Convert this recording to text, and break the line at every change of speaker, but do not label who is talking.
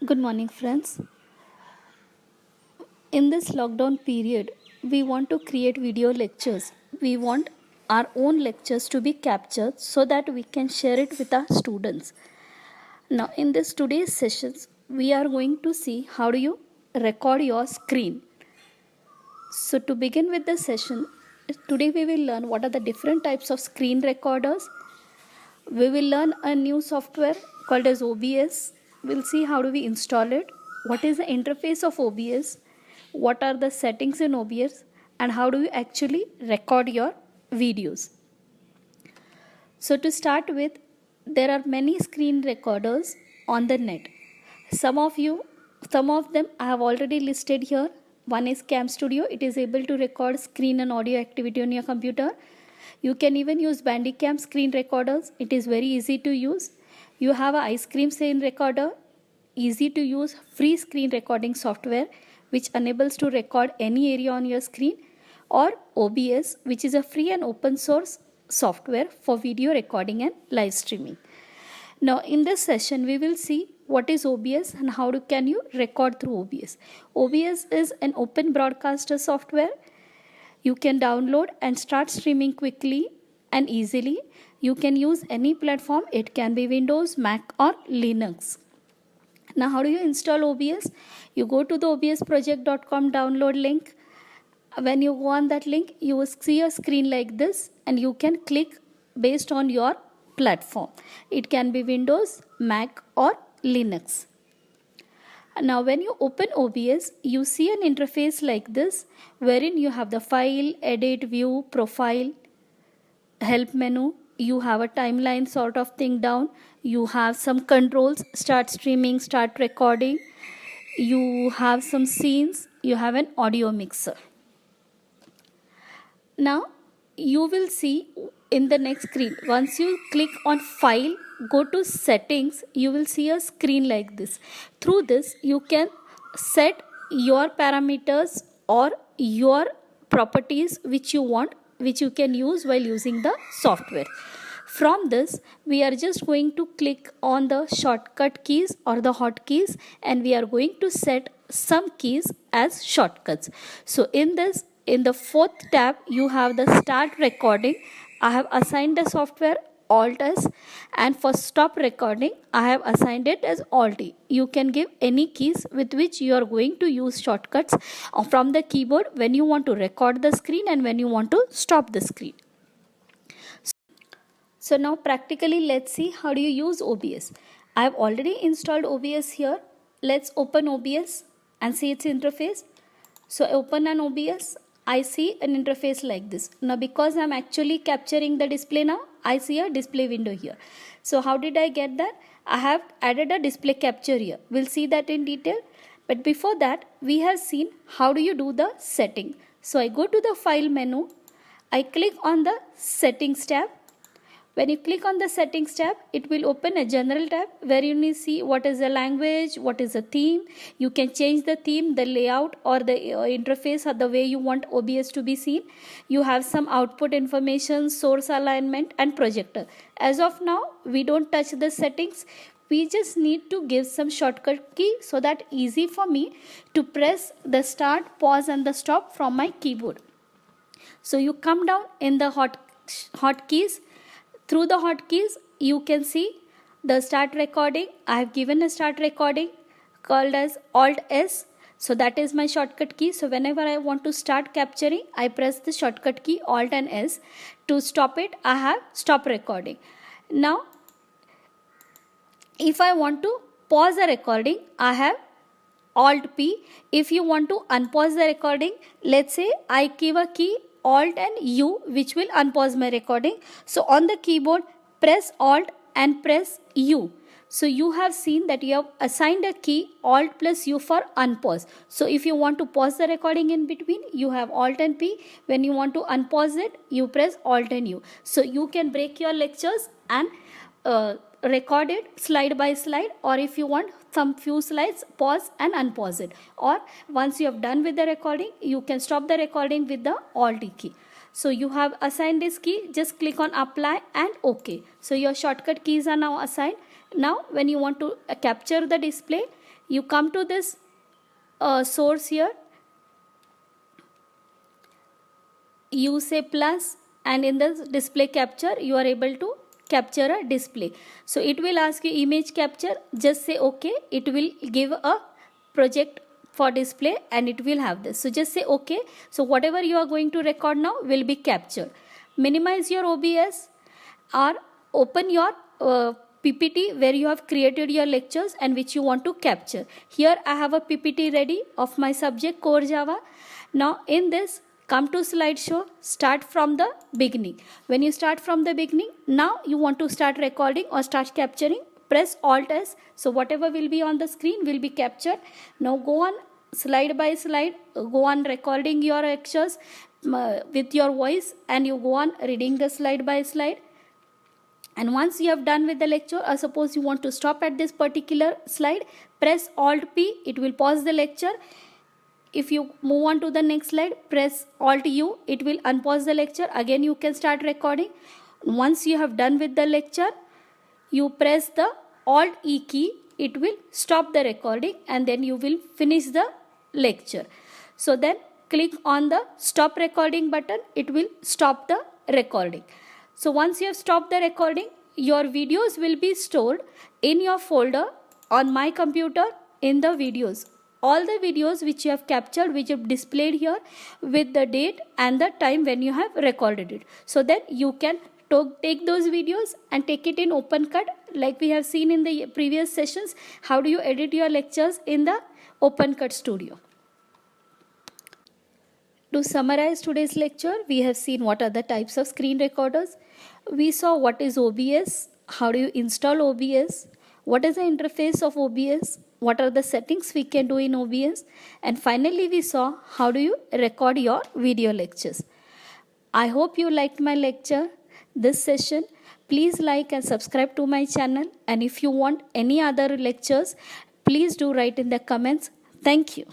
Good morning, friends. In this lockdown period, we want to create video lectures. We want our own lectures to be captured so that we can share it with our students. Now, in this today's sessions, we are going to see how do you record your screen. So, to begin with the session, today we will learn what are the different types of screen recorders. We will learn a new software called as OBS. We'll see how do we install it, what is the interface of OBS, what are the settings in OBS, and how do you actually record your videos. So to start with, there are many screen recorders on the net. Some of them I have already listed here. One is Cam Studio. It is able to record screen and audio activity on your computer. You can even use Bandicam screen recorders. It is very easy to use. You have a ice cream screen recorder, easy to use free screen recording software which enables to record any area on your screen, or OBS, which is a free and open source software for video recording and live streaming. Now in this session we will see what is OBS and how can you record through OBS. OBS is an open broadcaster software. You can download and start streaming quickly and easily. You can use any platform. It can be Windows, Mac or Linux. Now how do you install OBS? You go to the obsproject.com download link. When you go on that link, you will see a screen like this and you can click based on your platform. It can be Windows, Mac or Linux. Now when you open OBS, you see an interface like this wherein you have the file, edit, view, profile, help menu. You have a timeline sort of thing down. You have some controls, start streaming, start recording. You have some scenes. You have an audio mixer. Now you will see in the next screen, once you click on file, go to settings, you will see a screen like this. Through this you can set your parameters or your properties which you want, which you can use while using the software. From this we are just going to click on the shortcut keys or the hotkeys and we are going to set some keys as shortcuts. So in the fourth tab you have the start recording. I have assigned the software Alt S, and for stop recording I have assigned it as Alt E. You can give any keys with which you are going to use shortcuts from the keyboard when you want to record the screen and when you want to stop the screen. So now practically let's see how do you use OBS. I have already installed OBS here. Let's open OBS and see its interface. So open an OBS. I see an interface like this. Now because I'm actually capturing the display now, I see a display window here. So how did I get that? I have added a display capture here. We'll see that in detail. But before that, we have seen how do you do the setting. So I go to the file menu. I click on the settings tab. When you click on the settings tab, it will open a general tab where you need to see what is the language, what is the theme. You can change the theme, the layout or the interface or the way you want OBS to be seen. You have some output information, source alignment and projector. As of now, we don't touch the settings. We just need to give some shortcut key so that easy for me to press the start, pause and the stop from my keyboard. So you come down in the hotkeys. Through the hotkeys, you can see the start recording. I have given a start recording called as Alt S. So that is my shortcut key. So whenever I want to start capturing, I press the shortcut key Alt and S. To stop it, I have stop recording. Now, if I want to pause the recording, I have Alt P. If you want to unpause the recording, let's say I give a key Alt and U which will unpause my recording. So on the keyboard press Alt and press U. So you have seen that you have assigned a key Alt plus U for unpause. So if you want to pause the recording in between, you have Alt and P. When you want to unpause it, you press Alt and U. So you can break your lectures and record it slide by slide, or if you want some few slides, pause and unpause it, or once you have done with the recording, you can stop the recording with the Alt key. So you have assigned this key, just click on apply and OK. So your shortcut keys are now assigned. Now when you want to capture the display, You come to this source here, you say plus, and in the display capture you are able to capture a display. So it will ask you image capture, just say okay. It will give a project for display and it will have this. So just say okay. So whatever you are going to record now will be captured. Minimize your OBS or open your PPT where you have created your lectures and which you want to capture. Here I have a PPT ready of my subject Core Java. Now in this, come to slideshow, start from the beginning. When you start from the beginning, now you want to start recording or start capturing, press Alt S. So whatever will be on the screen will be captured. Now go on slide by slide, go on recording your lectures with your voice, and you go on reading the slide by slide. And once you have done with the lecture, or suppose you want to stop at this particular slide, press Alt P, it will pause the lecture. If you move on to the next slide, press Alt U, it will unpause the lecture. Again you can start recording. Once you have done with the lecture, you press the Alt E key, it will stop the recording and then you will finish the lecture. So then click on the stop recording button, it will stop the recording. So once you have stopped the recording, your videos will be stored in your folder on my computer in the videos. All the videos which you have captured, which are displayed here with the date and the time when you have recorded it. So then you can take those videos and take it in OpenCut, like we have seen in the previous sessions. How do you edit your lectures in the OpenCut Studio? To summarize today's lecture, we have seen what are the types of screen recorders. We saw what is OBS, how do you install OBS, what is the interface of OBS, what are the settings we can do in OBS, and finally we saw how do you record your video lectures. I hope you liked my lecture, this session. Please like and subscribe to my channel, and if you want any other lectures, please do write in the comments. Thank you.